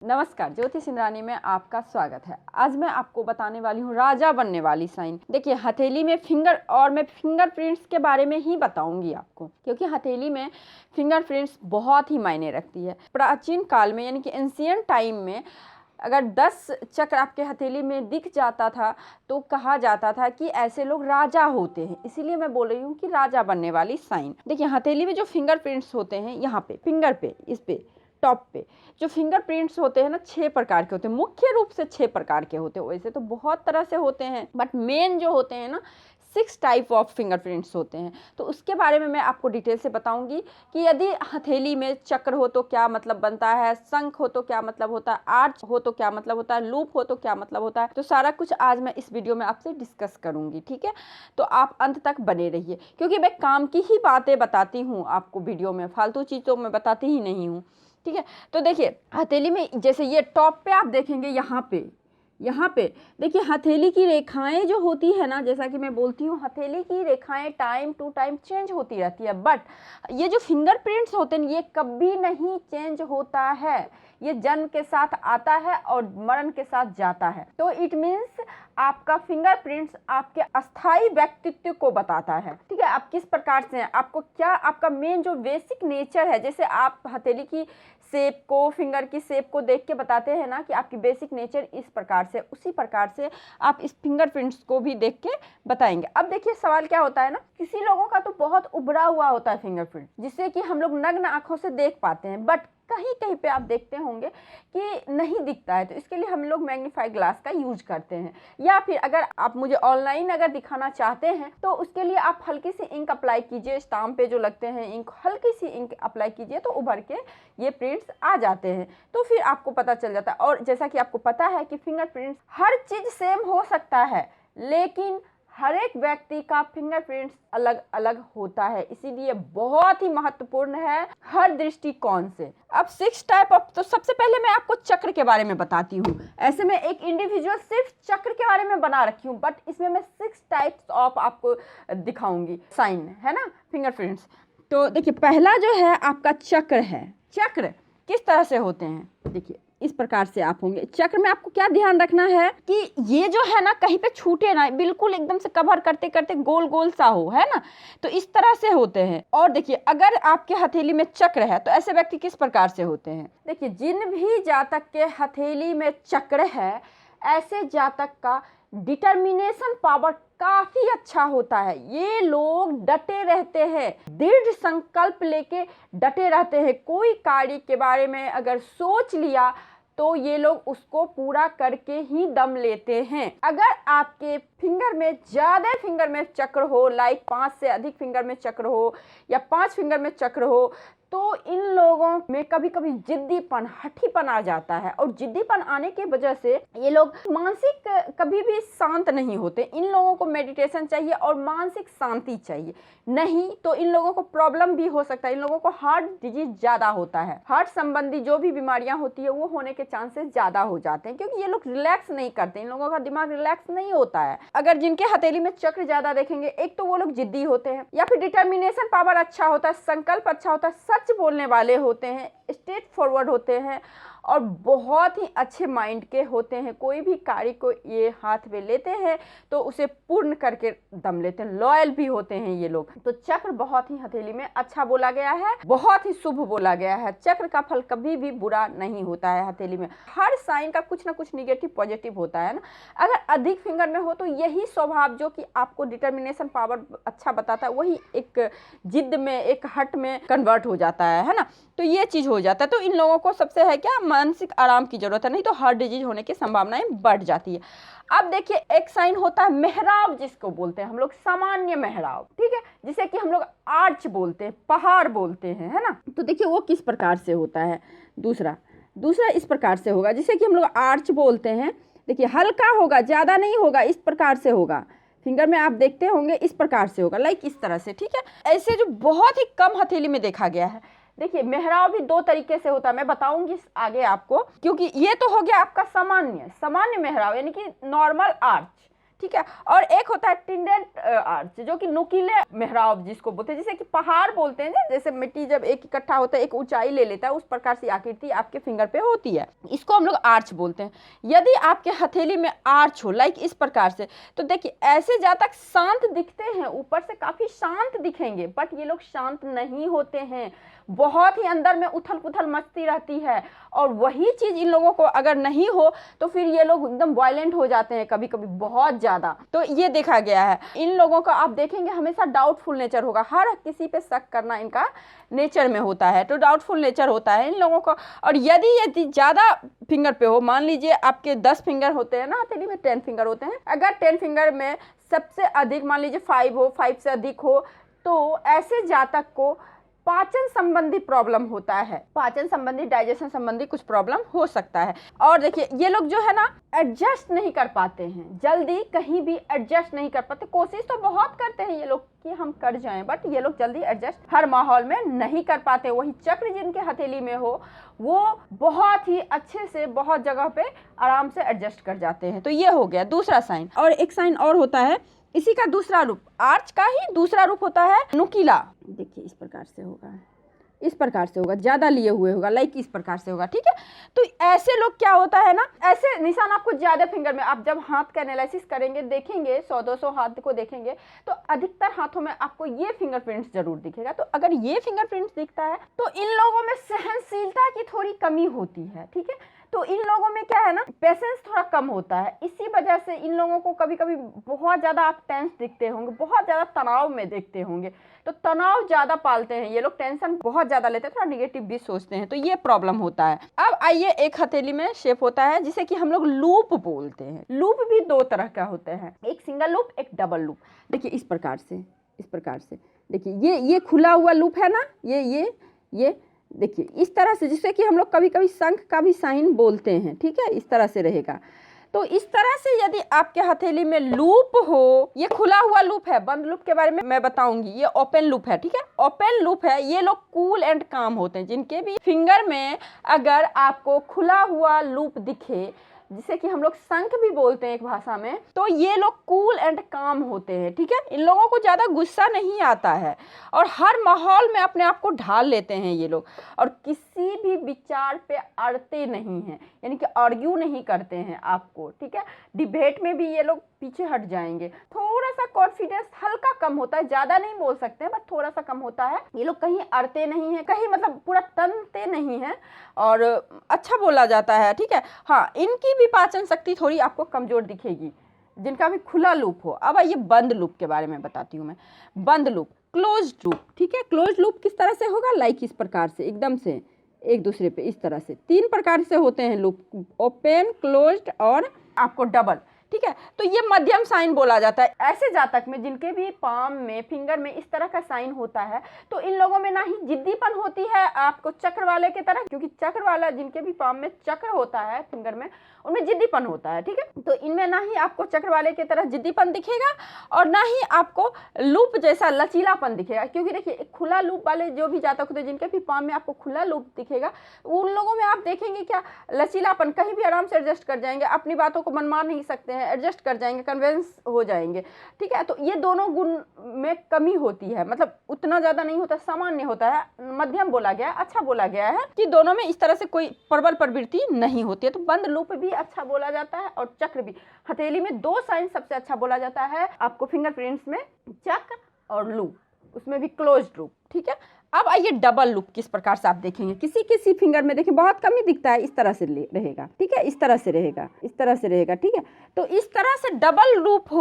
नमस्कार, ज्योति सिंधरानी में आपका स्वागत है। आज मैं आपको बताने वाली हूँ राजा बनने वाली साइन। देखिए, हथेली में फिंगर और मैं फिंगरप्रिंट्स के बारे में ही बताऊंगी आपको, क्योंकि हथेली में फिंगरप्रिंट्स बहुत ही मायने रखती है। प्राचीन काल में यानी कि एंशिएंट टाइम में अगर 10 चक्र आपके हथेली में दिख जाता था तो कहा जाता था कि ऐसे लोग राजा होते हैं। इसीलिए मैं बोल रही हूँ कि राजा बनने वाली साइन। देखिए, हथेली में जो फिंगरप्रिंट्स होते हैं, यहाँ पे फिंगर पे, इस पे टॉप पे जो फिंगरप्रिंट्स होते हैं ना, 6 प्रकार के होते हैं। मुख्य रूप से 6 प्रकार के होते हैं। वैसे तो बहुत तरह से होते हैं, बट मेन जो होते हैं ना, 6 टाइप ऑफ फिंगरप्रिंट्स होते हैं। तो उसके बारे में मैं आपको डिटेल से बताऊंगी कि यदि हथेली में चक्र हो तो क्या मतलब बनता है, शंख हो तो क्या मतलब होता है, आर्च हो तो क्या मतलब होता है, लूप हो तो क्या मतलब होता है। तो सारा कुछ आज मैं इस वीडियो में आपसे डिस्कस करूंगी, ठीक है। तो आप अंत तक बने रहिए, क्योंकि मैं काम की ही बातें बताती हूँ आपको वीडियो में, फालतू चीज़ों में बताती ही नहीं हूँ, ठीक है। तो देखिए, हथेली में जैसे ये टॉप पे आप देखेंगे, यहाँ पे देखिए हथेली की रेखाएं जो होती है ना, जैसा कि मैं बोलती हूँ, हथेली की रेखाएं टाइम टू टाइम चेंज होती रहती है, बट ये जो फिंगरप्रिंट्स होते हैं ये कभी नहीं चेंज होता है। ये जन्म के साथ आता है और मरण के साथ जाता है। तो इट मीन्स आपका फिंगरप्रिंट्स आपके अस्थायी व्यक्तित्व को बताता है, ठीक है। आप किस प्रकार से हैं, आपको क्या, आपका मेन जो बेसिक नेचर है, जैसे आप हथेली की शेप को, फिंगर की शेप को देख के बताते हैं ना कि आपकी बेसिक नेचर इस प्रकार से, उसी प्रकार से आप इस फिंगरप्रिंट्स को भी देख के बताएंगे। अब देखिए, सवाल क्या होता है ना, किसी लोगों का तो बहुत उभरा हुआ होता है फिंगरप्रिंट, जिससे कि हम लोग नग्न आंखों से देख पाते हैं, बट कहीं कहीं पे आप देखते होंगे कि नहीं दिखता है। तो इसके लिए हम लोग मैग्नीफाई ग्लास का यूज करते हैं, या फिर अगर आप मुझे ऑनलाइन अगर दिखाना चाहते हैं तो उसके लिए आप हल्की सी इंक अप्लाई कीजिए, स्टाम्प पे जो लगते हैं इंक, हल्की सी इंक अप्लाई कीजिए तो उभर के ये प्रिंट्स आ जाते हैं। तो फिर आपको पता चल जाता है। और जैसा कि आपको पता है कि फिंगरप्रिंट्स हर चीज सेम हो सकता है, लेकिन हर एक व्यक्ति का फिंगरप्रिंट्स अलग अलग होता है, इसीलिए बहुत ही महत्वपूर्ण है हर दृष्टिकोण से। अब 6 टाइप ऑफ, तो सबसे पहले मैं आपको चक्र के बारे में बताती हूँ। ऐसे में एक इंडिविजुअल सिर्फ चक्र के बारे में बना रखी हूँ, बट इसमें मैं 6 टाइप्स ऑफ आपको दिखाऊंगी साइन, है ना, फिंगरप्रिंट्स। तो देखिए, पहला जो है आपका चक्र है। चक्र किस तरह से होते हैं, देखिए इस प्रकार से आप होंगे। चक्र में आपको क्या ध्यान रखना है कि ये जो है ना कहीं पे छूटे ना, बिल्कुल एकदम से कवर करते करते गोल गोल सा हो, है ना। तो इस तरह से होते हैं। और देखिए, अगर आपके हथेली में चक्र है तो ऐसे व्यक्ति किस प्रकार से होते हैं। देखिए, जिन भी जातक के हथेली में चक्र है, ऐसे जातक का डिटर्मिनेशन पावर काफी अच्छा होता है। ये लोग डटे रहते हैं, दृढ़ संकल्प लेके डटे रहते हैं। कोई कार्य के बारे में अगर सोच लिया तो ये लोग उसको पूरा करके ही दम लेते हैं। अगर आपके फिंगर में ज्यादा फिंगर में चक्र हो, लाइक 5 से अधिक फिंगर में चक्र हो या 5 फिंगर में चक्र हो, तो इन लोगों में कभी कभी जिद्दीपन, हठीपन आ जाता है। और जिद्दीपन आने की वजह से ये लोग मानसिक कभी भी शांत नहीं होते। इन लोगों को मेडिटेशन चाहिए और मानसिक शांति चाहिए, नहीं तो इन लोगों को प्रॉब्लम भी हो सकता है। इन लोगों को हार्ट डिजीज ज्यादा होता है, हार्ट संबंधी जो भी बीमारियां होती है वो होने के चांसेस ज्यादा हो जाते हैं, क्योंकि ये लोग रिलैक्स नहीं करते। इन लोगों का दिमाग रिलैक्स नहीं होता है। अगर जिनके हथेली में चक्र ज्यादा देखेंगे, एक तो वो लोग जिद्दी होते हैं, या फिर डिटर्मिनेशन पावर अच्छा होता है, संकल्प अच्छा होता है, सच बोलने वाले होते हैं, स्ट्रेट फॉरवर्ड होते हैं और बहुत ही अच्छे माइंड के होते हैं। कोई भी कार्य को ये हाथ में लेते हैं तो उसे पूर्ण करके दम लेते हैं। लॉयल भी होते हैं ये लोग। तो चक्र बहुत ही हथेली में अच्छा बोला गया है, बहुत ही शुभ बोला गया है। चक्र का फल कभी भी बुरा नहीं होता है हथेली में। हर साइन का कुछ ना कुछ निगेटिव पॉजिटिव होता है ना। अगर अधिक फिंगर में हो तो यही स्वभाव जो कि आपको डिटर्मिनेशन पावर अच्छा बताता है, वही एक जिद में, एक हट में कन्वर्ट हो जाता है ना। तो ये चीज हो जाता है। तो इन लोगों को सबसे है क्या, मानसिक आराम की जरूरत है, नहीं तो हार्ट डिजीज होने की संभावनाएं बढ़ जाती है। अब देखिए, एक साइन होता है मेहराब, जिसको बोलते हैं हम लोग सामान्य मेहराब, ठीक है, जिसे कि हम लोग आर्च बोलते हैं, पहाड़ बोलते हैं, है ना। तो देखिए वो किस प्रकार से होता है। दूसरा इस प्रकार से होगा, जिसे कि हम लोग आर्च बोलते हैं। देखिए, हल्का होगा, ज्यादा नहीं होगा, इस प्रकार से होगा। फिंगर में आप देखते होंगे इस प्रकार से होगा, लाइक इस तरह से, ठीक है। ऐसे जो बहुत ही कम हथेली में देखा गया है। देखिए, मेहराब भी 2 तरीके से होता है, मैं बताऊंगी आगे आपको, क्योंकि ये तो हो गया आपका सामान्य मेहराब यानी कि नॉर्मल आर्च, ठीक है। और एक होता है टिंडेंट आर्च, जो कि नुकीले मेहराब जिसको बोलते हैं, जैसे कि पहाड़ बोलते हैं, जैसे मिट्टी जब एक इकट्ठा होता है एक ऊंचाई ले लेता है, उस प्रकार से आकृति आपके फिंगर पे होती है, इसको हम लोग आर्च बोलते हैं। यदि आपके हथेली में आर्च हो लाइक इस प्रकार से, तो देखिए ऐसे जहाँ तक शांत दिखते हैं, ऊपर से काफी शांत दिखेंगे, बट ये लोग शांत नहीं होते हैं, बहुत ही अंदर में उथल पुथल मचती रहती है। और वही चीज इन लोगों को अगर नहीं हो तो फिर ये लोग एकदम वायलेंट हो जाते हैं, कभी कभी बहुत ज्यादा। तो ये देखा गया है इन लोगों का, आप देखेंगे हमेशा डाउटफुल नेचर होगा, हर किसी पे शक करना इनका नेचर में होता है, तो डाउटफुल नेचर होता है इन लोगों का। और यदि ज्यादा फिंगर पे हो, मान लीजिए आपके 10 फिंगर होते हैं ना हथेली में, 10 फिंगर होते हैं, अगर 10 फिंगर में सबसे अधिक मान लीजिए 5 हो, 5 से अधिक हो, तो ऐसे जातक को पाचन संबंधी प्रॉब्लम होता है, पाचन संबंधी, डाइजेशन संबंधी कुछ प्रॉब्लम हो सकता है। और देखिए ये लोग जो है ना एडजस्ट नहीं कर पाते हैं, जल्दी कहीं भी एडजस्ट नहीं कर पाते, कोशिश तो बहुत करते हैं ये लोग कि हम कर जाएं, बट ये लोग जल्दी एडजस्ट हर माहौल में नहीं कर पाते। वही चक्र जिनके हथेली में हो वो बहुत ही अच्छे से बहुत जगह पे आराम से एडजस्ट कर जाते हैं। तो ये हो गया दूसरा साइन। और एक साइन और होता है इसी का दूसरा रूप, आर्च का ही दूसरा रूप होता है नुकीला। देखिए इस प्रकार से होगा, इस प्रकार से होगा, ज्यादा लिए हुए होगा, लाइक इस प्रकार से होगा, ठीक है। तो ऐसे लोग क्या होता है ना, ऐसे निशान आपको ज्यादा फिंगर में, आप जब हाथ का एनालिसिस करेंगे, देखेंगे 100-200 हाथ को देखेंगे, तो अधिकतर हाथों में आपको ये फिंगरप्रिंट्स जरूर दिखेगा। तो अगर ये फिंगरप्रिंट्स दिखता है तो इन लोगों में सहनशीलता की थोड़ी कमी होती है, ठीक है। तो इन लोगों में क्या है ना, पेशेंस थोड़ा कम होता है, इसी वजह से इन लोगों को कभी कभी बहुत ज्यादा आप टेंस दिखते होंगे, बहुत ज्यादा तनाव में देखते होंगे। तो तनाव ज्यादा पालते हैं ये लोग, टेंशन बहुत ज्यादा लेते हैं, थोड़ा निगेटिव भी सोचते हैं, तो ये प्रॉब्लम होता है। अब आइए, एक हथेली में शेप होता है जिसे कि हम लोग लूप बोलते हैं। लूप भी दो तरह का होते हैं, एक सिंगल लूप, एक डबल लूप। देखिए इस प्रकार से, इस प्रकार से देखिए ये खुला हुआ लूप है ना, ये देखिए इस तरह से, जिससे कि हम लोग कभी कभी शंख का भी साइन बोलते हैं, ठीक है, इस तरह से रहेगा। तो इस तरह से यदि आपके हथेली में लूप हो, ये खुला हुआ लूप है, बंद लूप के बारे में मैं बताऊंगी, ये ओपन लूप है, ठीक है, ओपन लूप है। ये लोग कूल एंड काम होते हैं, जिनके भी फिंगर में अगर आपको खुला हुआ लूप दिखे, जिसे कि हम लोग शंख भी बोलते हैं एक भाषा में, तो ये लोग कूल एंड काम होते हैं, ठीक है। इन लोगों को ज्यादा गुस्सा नहीं आता है और हर माहौल में अपने आप को ढाल लेते हैं ये लोग, और किसी भी विचार पे अड़ते नहीं हैं, यानी कि आर्ग्यू नहीं करते हैं आपको, ठीक है। डिबेट में भी ये लोग पीछे हट जाएंगे। थोड़ा सा कॉन्फिडेंस हल्का कम होता है, ज्यादा नहीं बोल सकते हैं, बट थोड़ा सा कम होता है। ये लोग कहीं अड़ते नहीं है, कहीं मतलब पूरा तनते नहीं है, और अच्छा बोला जाता है, ठीक है। हाँ, इनकी भी पाचन शक्ति थोड़ी आपको कमजोर दिखेगी, जिनका भी खुला लूप हो। अब ये बंद लूप के बारे में बताती हूँ मैं। बंद लूप, क्लोज लूप, ठीक है। क्लोज लूप किस तरह से होगा, लाइक इस प्रकार से, एकदम से एक दूसरे पे इस तरह से। 3 प्रकार से होते हैं लूप, ओपन, क्लोज्ड और आपको डबल, ठीक है। तो ये मध्यम साइन बोला जाता है। ऐसे जातक में जिनके भी पाम में, फिंगर में इस तरह का साइन होता है, तो इन लोगों में ना ही जिद्दीपन होती है आपको चक्र वाले की तरह, क्योंकि चक्र वाला, जिनके भी पाम में चक्र होता है फिंगर में, उनमें जिद्दीपन होता है, ठीक है। तो इनमें ना ही आपको चक्र वाले की तरह जिद्दीपन दिखेगा और ना ही आपको लूप जैसा लचीलापन दिखेगा, क्योंकि देखिए खुला लूप वाले जो भी जातक होते हैं, जिनके भी पाम में आपको खुला लूप दिखेगा, उन लोगों में आप देखेंगे क्या, लचीलापन, कहीं भी आराम से एडजस्ट कर जाएंगे, अपनी बातों को मनवा नहीं सकते हैं, एडजस्ट कर जाएंगे, कन्विंस हो जाएंगे, ठीक है। तो ये दोनों गुण में कमी होती है, मतलब उतना ज्यादा नहीं होता, सामान्य होता है, मध्यम बोला गया, अच्छा बोला गया है कि दोनों में इस तरह से कोई प्रबल प्रवृत्ति नहीं होती है। तो बंद लूप भी अच्छा बोला जाता है और चक्र भी। हथेली में 2 साइन सबसे अच्छा बोला जाता है आपको फिंगरप्रिंट्स में, चक्र और लूप, उसमें भी क्लोज लूप, ठीक है। अब आइए डबल लूप किस प्रकार से आप देखेंगे। किसी किसी फिंगर में देखिए बहुत कम ही दिखता है, इस तरह से रहेगा, ठीक है, इस तरह से रहेगा, इस तरह से रहेगा, ठीक है। तो इस तरह से डबल लूप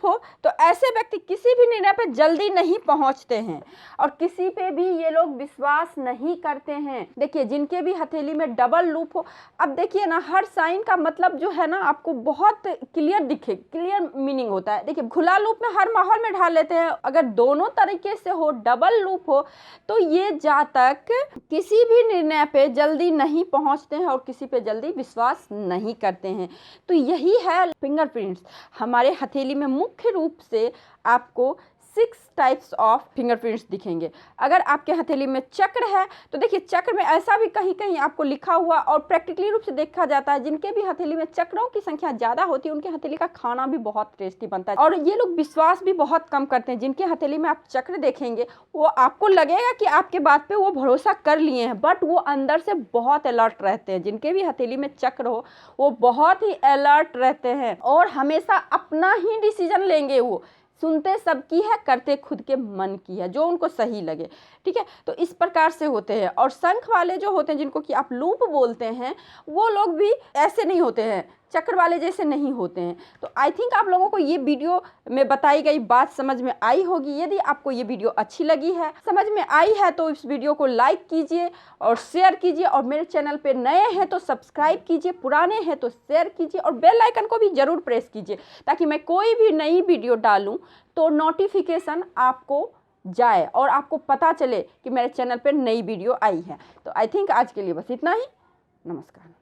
हो तो ऐसे व्यक्ति किसी भी निर्णय पे जल्दी नहीं पहुंचते हैं और किसी पे भी ये लोग विश्वास नहीं करते हैं। देखिए जिनके भी हथेली में डबल लूप हो, अब देखिए ना, हर साइन का मतलब जो है ना आपको बहुत क्लियर दिखे, क्लियर मीनिंग होता है। देखिए खुला लूप में हर माहौल में ढाल लेते हैं, अगर दोनों तरीके से हो, डबल लूप हो, तो ये जातक किसी भी निर्णय पे जल्दी नहीं पहुंचते हैं और किसी पे जल्दी विश्वास नहीं करते हैं। तो यही है फिंगरप्रिंट्स। हमारे हथेली में मुख्य रूप से आपको 6 टाइप्स ऑफ फिंगरप्रिंट्स दिखेंगे। अगर आपके हथेली में चक्र है तो देखिए चक्र में ऐसा भी कहीं कहीं आपको लिखा हुआ और प्रैक्टिकली रूप से देखा जाता है, जिनके भी हथेली में चक्रों की संख्या ज़्यादा होती है उनके हथेली का खाना भी बहुत टेस्टी बनता है। और ये लोग विश्वास भी बहुत कम करते हैं। जिनके हथेली में आप चक्र देखेंगे वो आपको लगेगा कि आपके बात पे वो भरोसा कर लिए हैं, बट वो अंदर से बहुत अलर्ट रहते हैं। जिनके भी हथेली में चक्र हो वो बहुत ही अलर्ट रहते हैं और हमेशा अपना ही डिसीजन लेंगे। वो सुनते सबकी है, करते खुद के मन की है, जो उनको सही लगे। ठीक है, तो इस प्रकार से होते हैं। और शंख वाले जो होते हैं, जिनको कि आप लूप बोलते हैं, वो लोग भी ऐसे नहीं होते हैं, चक्र वाले जैसे नहीं होते हैं। तो आई थिंक आप लोगों को ये वीडियो में बताई गई बात समझ में आई होगी। यदि आपको ये वीडियो अच्छी लगी है, समझ में आई है, तो इस वीडियो को लाइक कीजिए और शेयर कीजिए। और मेरे चैनल पे नए हैं तो सब्सक्राइब कीजिए, पुराने हैं तो शेयर कीजिए और बेल आइकन को भी ज़रूर प्रेस कीजिए, ताकि मैं कोई भी नई वीडियो डालूँ तो नोटिफिकेशन आपको जाए और आपको पता चले कि मेरे चैनल पर नई वीडियो आई है। तो आई थिंक आज के लिए बस इतना ही। नमस्कार।